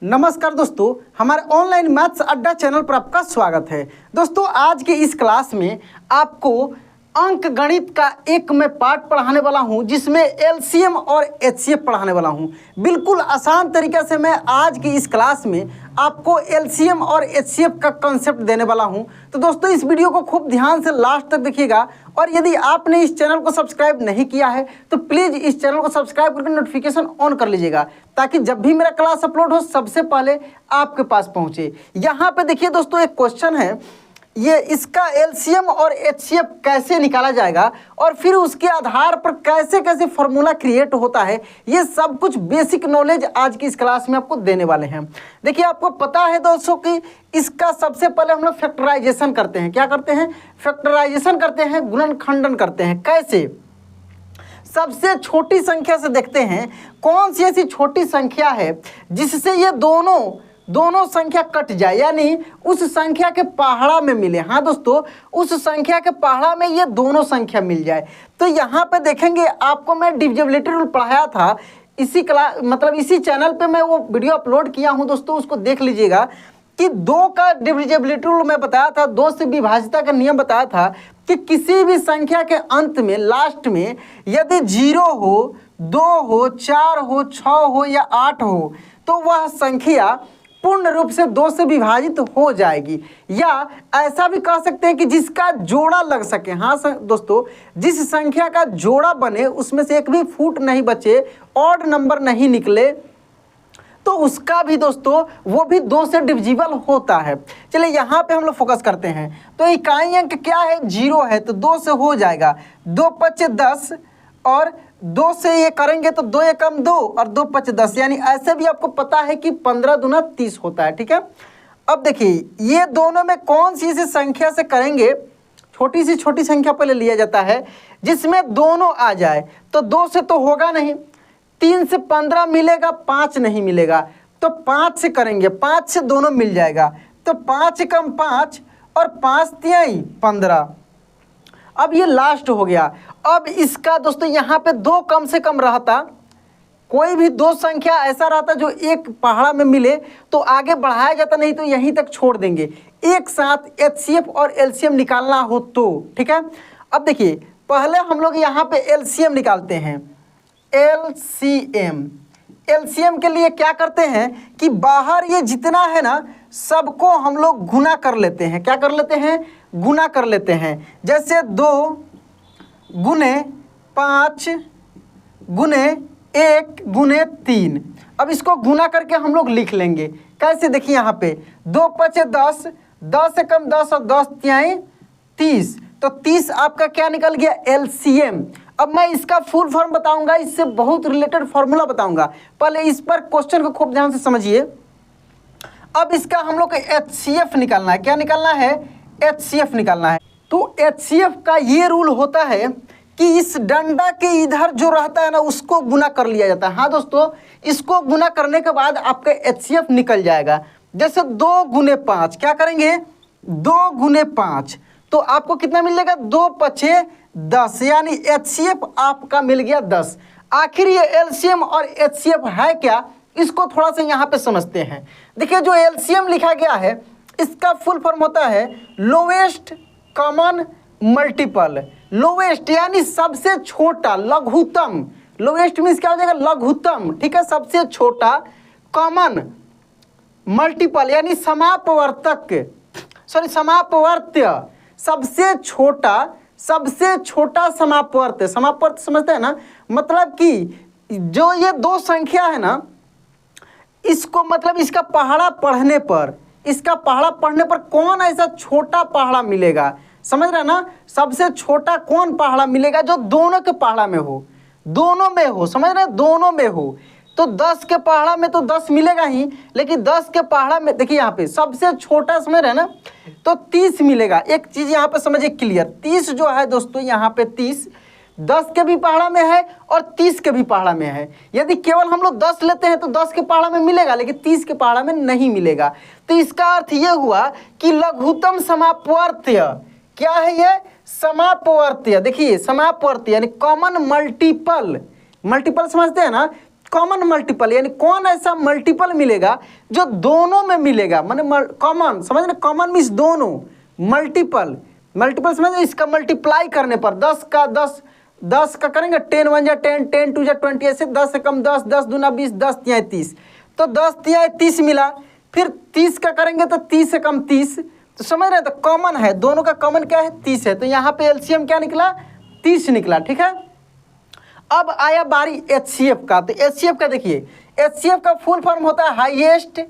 नमस्कार दोस्तों, हमारे ऑनलाइन मैथ्स अड्डा चैनल पर आपका स्वागत है। दोस्तों, आज के इस क्लास में आपको अंक गणित का एक मैं पार्ट पढ़ाने वाला हूं, जिसमें एलसीएम और एचसीएफ पढ़ाने वाला हूं। बिल्कुल आसान तरीके से मैं आज की इस क्लास में आपको एलसीएम और एचसीएफ का कॉन्सेप्ट देने वाला हूं। तो दोस्तों, इस वीडियो को खूब ध्यान से लास्ट तक देखिएगा, और यदि आपने इस चैनल को सब्सक्राइब नहीं किया है तो प्लीज़ इस चैनल को सब्सक्राइब करके नोटिफिकेशन ऑन कर लीजिएगा, ताकि जब भी मेरा क्लास अपलोड हो सबसे पहले आपके पास पहुंचे। यहाँ पे देखिए दोस्तों, एक क्वेश्चन है, ये इसका एलसीएम और एचसीएफ कैसे निकाला जाएगा और फिर उसके आधार पर कैसे कैसे फॉर्मूला क्रिएट होता है, ये सब कुछ बेसिक नॉलेज आज की इस क्लास में आपको देने वाले हैं। देखिए, आपको पता है दोस्तों कि इसका सबसे पहले हम लोग फैक्टराइजेशन करते हैं। क्या करते हैं? फैक्टराइजेशन करते हैं, गुणनखंडन करते हैं। कैसे? सबसे छोटी संख्या से देखते हैं कौन सी ऐसी छोटी संख्या है जिससे ये दोनों संख्या कट जाए, यानी उस संख्या के पहाड़ा में मिले। हाँ दोस्तों, उस संख्या के पहाड़ा में ये दोनों संख्या मिल जाए। तो यहाँ पे देखेंगे, आपको मैं डिविजिबिलिटी रूल पढ़ाया था इसी इसी चैनल पे मैं वो वीडियो अपलोड किया हूँ दोस्तों, उसको देख लीजिएगा कि 2 का डिविजिबिलिटी रूल मैं बताया था, 2 से विभाज्यता का नियम बताया था कि किसी भी संख्या के अंत में, लास्ट में, यदि 0 हो, 2 हो, 4 हो, 6 हो या 8 हो, तो वह संख्या पूर्ण रूप से 2 से विभाजित हो जाएगी। या ऐसा भी कह सकते हैं कि जिसका जोड़ा लग सके। हाँ दोस्तों, जिस संख्या का जोड़ा बने, उसमें से एक भी फूट नहीं बचे, ऑड नंबर नहीं निकले, तो उसका भी दोस्तों वो भी 2 से डिविजिबल होता है। चलिए यहाँ पे हम लोग फोकस करते हैं। तो इकाई अंक क्या है? 0 है, तो 2 से हो जाएगा। 2 पचे 10, और 2 से ये करेंगे तो 2 एकम 2 और 2 पचे 10, यानी ऐसे भी आपको पता है कि 15 दूना 30 होता है। ठीक है, अब देखिए, ये दोनों में कौन सी ऐसी संख्या से करेंगे, छोटी सी छोटी संख्या पहले लिया जाता है जिसमें दोनों आ जाए। तो 2 से तो होगा नहीं, 3 से 15 मिलेगा, 5 नहीं मिलेगा, तो 5 से करेंगे, 5 से दोनों मिल जाएगा। तो 5 एकम 5 और 5 तिहाई 15। अब ये लास्ट हो गया। अब इसका दोस्तों यहाँ पे 2 कम से कम रहता, कोई भी 2 संख्या ऐसा रहता जो एक पहाड़ा में मिले तो आगे बढ़ाया जाता, नहीं तो यहीं तक छोड़ देंगे। एक साथ एचसीएफ और एलसीएम निकालना हो तो। ठीक है, अब देखिए, पहले हम लोग यहाँ पे एलसीएम निकालते हैं। एलसीएम के लिए क्या करते हैं कि बाहर ये जितना है ना, सबको हम लोग गुना कर लेते हैं। क्या कर लेते हैं? गुना कर लेते हैं। जैसे 2 गुने 5 गुने 1 गुने 3। अब इसको गुना करके हम लोग लिख लेंगे। कैसे? देखिए यहाँ पे 2 पचे 10, 10 एकम 10 और 10 तिहाई 30, तो 30 आपका क्या निकल गया? एलसीएम। अब मैं इसका फुल फॉर्म बताऊंगा, इससे बहुत रिलेटेड फॉर्मूला बताऊंगा। पहले इस पर क्वेश्चन को खूब ध्यान से समझिए। अब इसका हम लोग को एचसीएफ निकालना है। क्या निकालना है? एचसीएफ निकालना है। तो एचसीएफ का ये रूल होता है कि इस डंडा के इधर जो रहता है ना, उसको गुना कर लिया जाता है। हाँ दोस्तों, इसको गुना करने के बाद आपका एचसीएफ निकल जाएगा। जैसे 2 गुने 5, क्या करेंगे? 2 गुने 5, तो आपको कितना मिलेगा? 2 पचे 10, यानी एचसीएफ आपका मिल गया 10। आखिर ये एलसीएम और एचसीएफ है क्या, इसको थोड़ा सा यहाँ पे समझते हैं। देखिए, जो एलसीएम लिखा गया है, इसका फुल फॉर्म होता है लोवेस्ट कॉमन मल्टीपल। लोवेस्ट यानी सबसे छोटा, लघुत्तम। लोवेस्ट मीन्स क्या हो जाएगा? लघुत्तम। ठीक है, सबसे छोटा। कॉमन मल्टीपल यानी समापवर्त्य, सबसे छोटा समापवर्त्य। समापवर्त्य समझते हैं ना? मतलब कि जो ये 2 संख्या है ना, इसको मतलब इसका पहाड़ा पढ़ने पर कौन ऐसा छोटा पहाड़ा मिलेगा, समझ रहे ना? सबसे छोटा कौन पहाड़ा मिलेगा जो दोनों के पहाड़ा में हो, समझ रहे? दोनों में हो। तो 10 के पहाड़ा में तो 10 मिलेगा ही, लेकिन 10 के पहाड़ा में देखिए यहाँ पे सबसे छोटा, समझ रहे ना, तो 30 मिलेगा। एक चीज यहाँ पे समझिए क्लियर, 30 जो है दोस्तों, यहाँ पे 30 10 के भी पहाड़ा में है और 30 के भी पहाड़ा में है। यदि केवल हम लोग 10 लेते हैं तो 10 के पहाड़ा में मिलेगा, लेकिन 30 के पहाड़ा में नहीं मिलेगा। तो इसका अर्थ ये हुआ कि लघुत्तम समापवर्त्य क्या है? ये समापवर्त्य। देखिए, समापवर्त्य यानी कॉमन मल्टीपल समझते हैं ना, कॉमन मल्टीपल, यानी कौन ऐसा मल्टीपल मिलेगा जो दोनों में मिलेगा, माने कॉमन, समझ रहे, कॉमन मीन्स दोनों, मल्टीपल, मल्टीपल समझ रहे, इसका मल्टीप्लाई करने पर 10 का 10, 10 का करेंगे 10 1 जा 10, 10 2 जा 20, ऐसे 10 से कम 10, 10 दूना 20, 10 तिहाई 30, तो 10 तिहाई 30 मिला। फिर 30 का करेंगे तो 30 से कम 30, तो समझ रहे हैं, तो कॉमन है, दोनों का कॉमन क्या है 30 है, तो यहाँ पे एलसीएम क्या निकला 30 निकला, ठीक है। अब आया बारी एचसीएफ का, तो एचसीएफ का देखिए, एचसीएफ का फुल फॉर्म होता है हाईएस्ट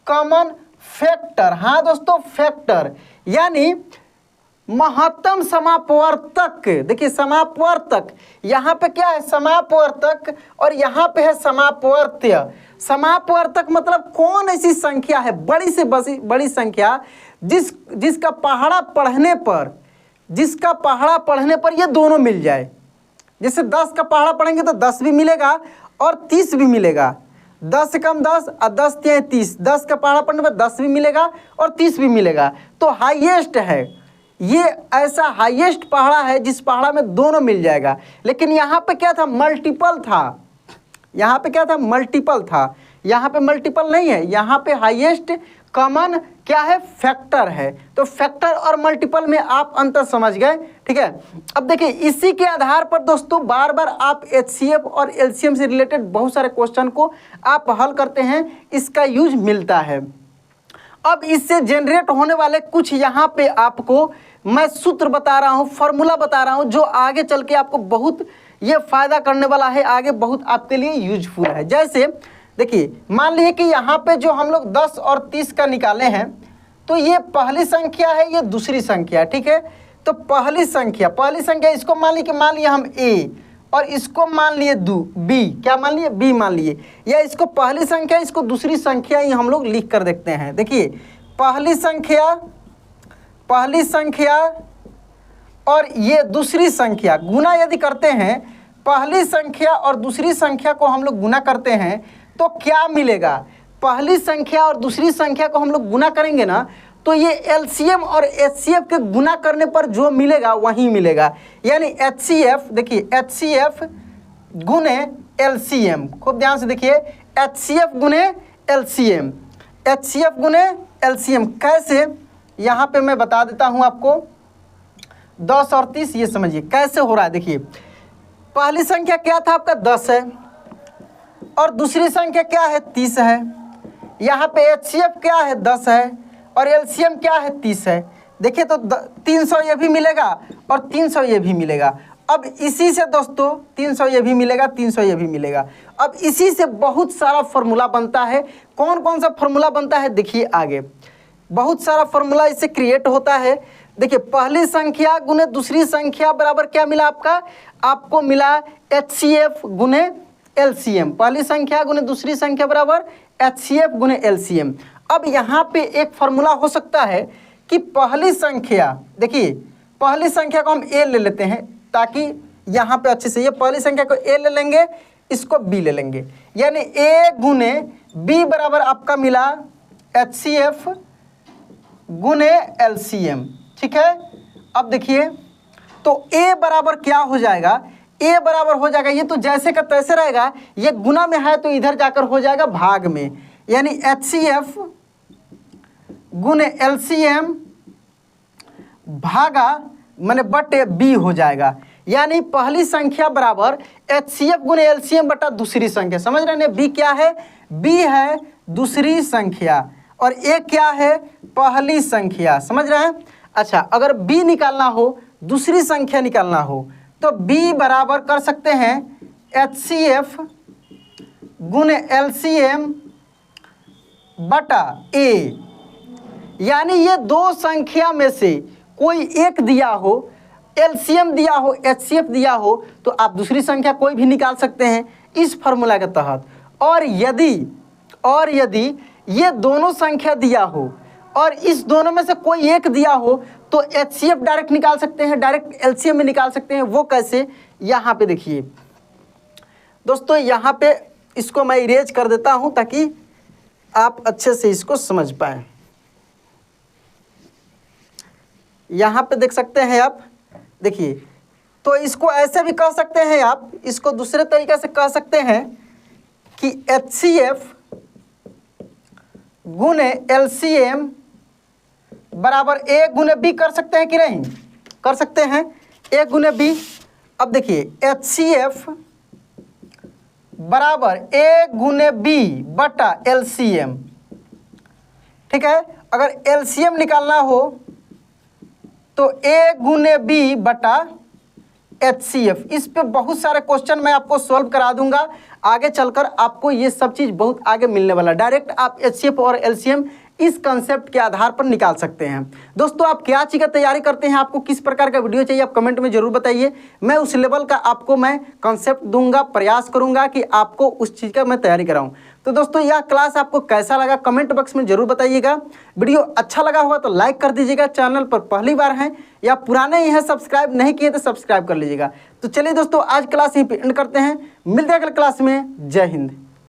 कॉमन फैक्टर। हाँ दोस्तों, फैक्टर यानी महत्तम समापवर्तक। देखिए समापवर्तक, यहाँ पे क्या है समापवर्तक और यहाँ पे है समापवर्त्य। समापवर्तक मतलब कौन ऐसी संख्या है, बड़ी से बड़ी संख्या जिसका पहाड़ा पढ़ने पर ये दोनों मिल जाए। जैसे 10 का पहाड़ा पढ़ेंगे तो 10 भी मिलेगा और 30 भी मिलेगा, 10 से कम 10 और 10 तिहाई 30, 10 का पहाड़ा पढ़ने पर 10 भी मिलेगा और 30 भी मिलेगा, तो हाईएस्ट है ये, ऐसा हाईएस्ट पहाड़ा है जिस पहाड़ा में दोनों मिल जाएगा। लेकिन यहाँ पे क्या था, मल्टीपल था, यहाँ पे क्या था, मल्टीपल था, यहाँ पे मल्टीपल नहीं है, यहाँ पे हाईएस्ट कॉमन क्या है, फैक्टर है। तो फैक्टर और मल्टीपल में आप अंतर समझ गए, ठीक है। अब देखिए इसी के आधार पर दोस्तों बार बार आप एचसीएफ और एलसीएम से रिलेटेड बहुत सारे क्वेश्चन को आप हल करते हैं, इसका यूज मिलता है। अब इससे जनरेट होने वाले कुछ यहाँ पे आपको मैं सूत्र बता रहा हूँ, फॉर्मूला बता रहा हूँ, जो आगे चल के आपको बहुत ये फायदा करने वाला है, आगे बहुत आपके लिए यूजफुल है। जैसे देखिए मान लीजिए कि यहाँ पे जो हम लोग 10 और 30 का निकाले हैं, तो ये पहली संख्या है, ये दूसरी संख्या, ठीक है। तो पहली संख्या इसको मान लिए हम ए और इसको मान लिए बी, क्या मान लिए बी मान लिए, या इसको पहली संख्या इसको दूसरी संख्या ही हम लोग लिख कर देखते हैं। देखिए पहली संख्या और ये दूसरी संख्या गुना यदि करते हैं, पहली संख्या और दूसरी संख्या को हम लोग गुना करते हैं तो क्या मिलेगा, पहली संख्या और दूसरी संख्या को हम लोग गुना करेंगे ना, तो ये एलसीएम और एचसीएफ के गुना करने पर जो मिलेगा वही मिलेगा। यानी एचसीएफ, देखिए एचसीएफ गुने एलसीएम, खूब ध्यान से देखिए, एचसीएफ गुने एलसीएम, एचसीएफ गुने एलसीएम कैसे, यहाँ पे मैं बता देता हूँ आपको। 10 और 30 ये समझिए कैसे हो रहा है। देखिए पहली संख्या क्या था आपका 10 है और दूसरी संख्या क्या है 30 है, यहाँ पे एचसीएफ क्या है 10 है और एलसीएम क्या है 30 है। देखिए तो 300 ये भी मिलेगा और 300 ये भी मिलेगा। अब इसी से दोस्तों 300 ये भी मिलेगा, 300 ये भी मिलेगा। अब इसी से बहुत सारा फॉर्मूला बनता है। कौन कौन सा फॉर्मूला बनता है देखिए आगे, बहुत सारा फॉर्मूला इससे क्रिएट होता है। देखिए पहली संख्या गुने दूसरी संख्या बराबर क्या मिला आपको मिला एचसीएफ गुने एलसीएम, पहली संख्या गुने दूसरी संख्या बराबर एचसीएफ गुने एलसीएम। अब यहाँ पे एक फॉर्मूला हो सकता है कि पहली संख्या, देखिए पहली संख्या को हम ए ले लेते हैं ताकि यहाँ पे अच्छे से, ये पहली संख्या को ए ले लेंगे, इसको बी ले लेंगे, यानी ए गुने बी बराबर आपका मिला एचसीएफ गुने एलसीएम, ठीक है। अब देखिए तो ए बराबर क्या हो जाएगा, ए बराबर हो जाएगा, ये तो जैसे का तैसे रहेगा, ये गुना में है तो इधर जाकर हो जाएगा भाग में, यानी एचसीएफ गुने एलसीएम भागा माने बटे बी हो जाएगा। यानी पहली संख्या बराबर एचसीएफ गुने एलसीएम बटा दूसरी संख्या। समझ रहे हैं, बी क्या है, बी है दूसरी संख्या और ए क्या है पहली संख्या। समझ रहे हैं। अच्छा अगर बी निकालना हो, दूसरी संख्या निकालना हो, तो बी बराबर कर सकते हैं एचसीएफ गुने एलसीएम बटा ए। यानी ये दो संख्या में से कोई एक दिया हो, एलसीएम दिया हो, एचसीएफ दिया हो, तो आप दूसरी संख्या कोई भी निकाल सकते हैं इस फॉर्मूला के तहत। और यदि ये दोनों संख्या दिया हो और इस दोनों में से कोई एक दिया हो तो एचसीएफ डायरेक्ट निकाल सकते हैं, डायरेक्ट एलसीएम में निकाल सकते हैं। वो कैसे, यहाँ पे देखिए दोस्तों, यहाँ पे इसको मैं इरेज कर देता हूँ ताकि आप अच्छे से इसको समझ पाएँ। यहाँ पे देख सकते हैं आप, देखिए तो इसको ऐसे भी कह सकते हैं आप, इसको दूसरे तरीके से कह सकते हैं कि HCF गुने LCM बराबर A गुने B कर सकते हैं कि नहीं? कर सकते हैं, A गुने B। अब देखिए HCF बराबर A गुने B बटा LCM, ठीक है। अगर LCM निकालना हो तो A गुने B बटा HCF। इस पे बहुत सारे क्वेश्चन मैं आपको सॉल्व करा दूंगा, आगे चलकर आपको ये सब चीज़ बहुत आगे मिलने वाला। डायरेक्ट आप HCF और LCM इस कंसेप्ट के आधार पर निकाल सकते हैं। दोस्तों आप क्या चीज़ का तैयारी करते हैं, आपको किस प्रकार का वीडियो चाहिए, आप कमेंट में जरूर बताइए। मैं उस लेवल का आपको मैं कंसेप्ट दूंगा, प्रयास करूंगा कि आपको उस चीज़ का मैं तैयारी कराऊं। तो दोस्तों यह क्लास आपको कैसा लगा कमेंट बॉक्स में जरूर बताइएगा। वीडियो अच्छा लगा होगा तो लाइक कर दीजिएगा, चैनल पर पहली बार हैं या पुराने ही हैं सब्सक्राइब नहीं किए तो सब्सक्राइब कर लीजिएगा। तो चलिए दोस्तों आज क्लास यहीं पे एंड करते हैं, मिलते हैं अगले क्लास में। जय हिंद।